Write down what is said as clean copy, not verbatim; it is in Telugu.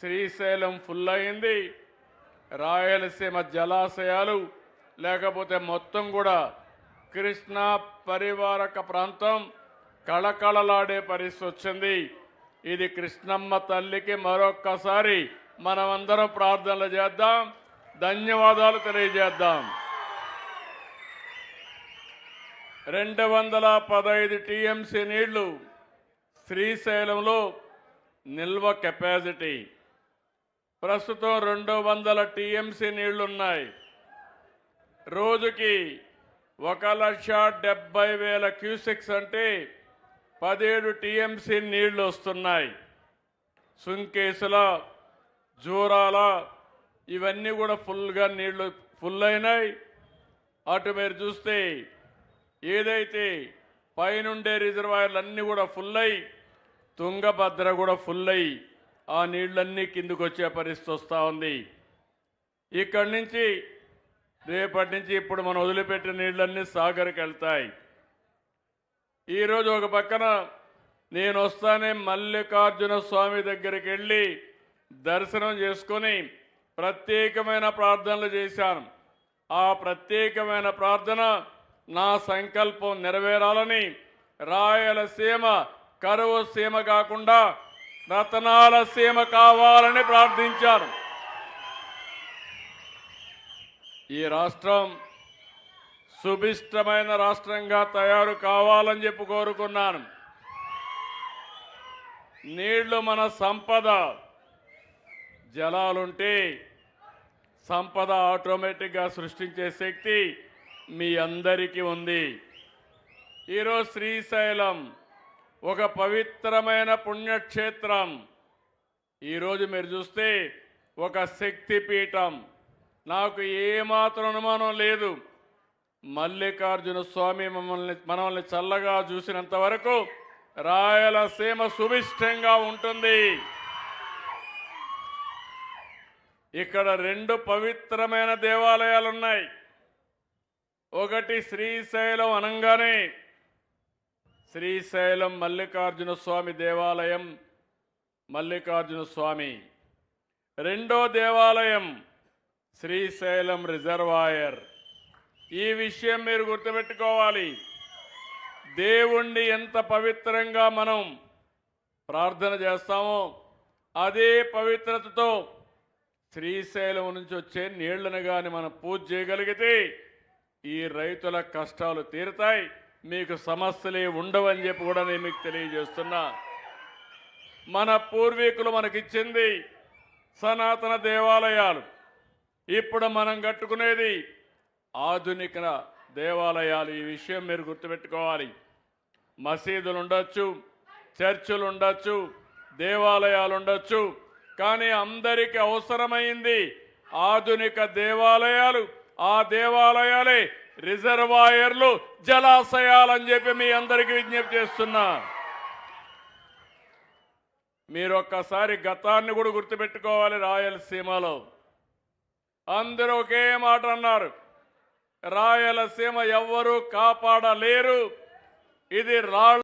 శ్రీశైలం ఫుల్ అయింది. రాయలసీమ జలాశయాలు లేకపోతే మొత్తం కూడా కృష్ణా పరివారక ప్రాంతం కళకళలాడే పరిస్థితి వచ్చింది. ఇది కృష్ణమ్మ తల్లికి మరొక్కసారి మనమందరం ప్రార్థనలు చేద్దాం, ధన్యవాదాలు తెలియజేద్దాం. 215 టీఎంసీ నీళ్లు శ్రీశైలంలో నిల్వ కెపాసిటీ. ప్రస్తుతం 200 టీఎంసీ నీళ్లున్నాయి. రోజుకి 1,70,000 క్యూసెక్స్ అంటే 17 టీఎంసీ నీళ్లు వస్తున్నాయి. సుంకేసుల, జూరాల ఇవన్నీ కూడా ఫుల్గా నీళ్లు ఫుల్ అయినాయి. అటు మీరు చూస్తే ఏదైతే పైనుండే రిజర్వాయర్లు అన్నీ కూడా ఫుల్ అయ్యి, తుంగభద్ర కూడా ఫుల్ అయ్యి ఆ నీళ్ళన్నీ కిందకు వచ్చే పరిస్థితి వస్తూ ఉంది. ఇక్కడి నుంచి రేపటి నుంచి ఇప్పుడు మనం వదిలిపెట్టిన నీళ్ళన్నీ సాగర్కి వెళ్తాయి. ఈరోజు ఒక పక్కన నేను వస్తానే మల్లికార్జున స్వామి దగ్గరికి వెళ్ళి దర్శనం చేసుకొని ప్రత్యేకమైన ప్రార్థనలు చేశాను. ఆ ప్రత్యేకమైన ప్రార్థన నా సంకల్పం నెరవేరాలని, రాయలసీమ కరువు సీమ కాకుండా రతనాల సీమ కావాలని ప్రార్థించాను. ఈ రాష్ట్రం సుభిష్టమైన రాష్ట్రంగా తయారు కావాలని చెప్పి కోరుకున్నాను. నీళ్లు మన సంపద. జలాలుంటే సంపద ఆటోమేటిక్గా సృష్టించే శక్తి మీ అందరికీ ఉంది. ఈరోజు శ్రీశైలం ఒక పవిత్రమైన పుణ్యక్షేత్రం. ఈరోజు మీరు చూస్తే ఒక శక్తిపీఠం. నాకు ఏమాత్రం అనుమానం లేదు, మల్లికార్జున స్వామి మనల్ని చల్లగా చూసినంత వరకు రాయలసీమ సుభిష్టంగా ఉంటుంది. ఇక్కడ 2 పవిత్రమైన దేవాలయాలు ఉన్నాయి. ఒకటి శ్రీశైలం అనంగానే శ్రీశైలం మల్లికార్జున స్వామి దేవాలయం, మల్లికార్జున స్వామి. రెండో దేవాలయం శ్రీశైలం రిజర్వాయర్. ఈ విషయం మీరు గుర్తుపెట్టుకోవాలి. దేవుణ్ణి ఎంత పవిత్రంగా మనం ప్రార్థన చేస్తామో అదే పవిత్రతతో శ్రీశైలం నుంచి వచ్చే నీళ్లను కానీ మనం పూజ చేయగలిగితే ఈ రైతుల కష్టాలు తీరుతాయి, మీకు సమస్యలే ఉండవని చెప్పి కూడా నేను మీకు తెలియజేస్తున్నా. మన పూర్వీకులు మనకిచ్చింది సనాతన దేవాలయాలు. ఇప్పుడు మనం కట్టుకునేది ఆధునిక దేవాలయాలు. ఈ విషయం మీరు గుర్తుపెట్టుకోవాలి. మసీదులు ఉండొచ్చు, చర్చిలు ఉండొచ్చు, దేవాలయాలు ఉండొచ్చు, కానీ అందరికీ అవసరమైంది ఆధునిక దేవాలయాలు. ఆ దేవాలయాలే రిజర్వాయర్లు, జలాశయాలని చెప్పి మీ అందరికీ విజ్ఞప్తి చేస్తున్నా. మీరు ఒక్కసారి గతాన్ని కూడా గుర్తుపెట్టుకోవాలి. రాయలసీమలో అందరూ ఒకే మాట అన్నారు, రాయలసీమ ఎవ్వరూ కాపాడలేరు, ఇది రాళ్ళ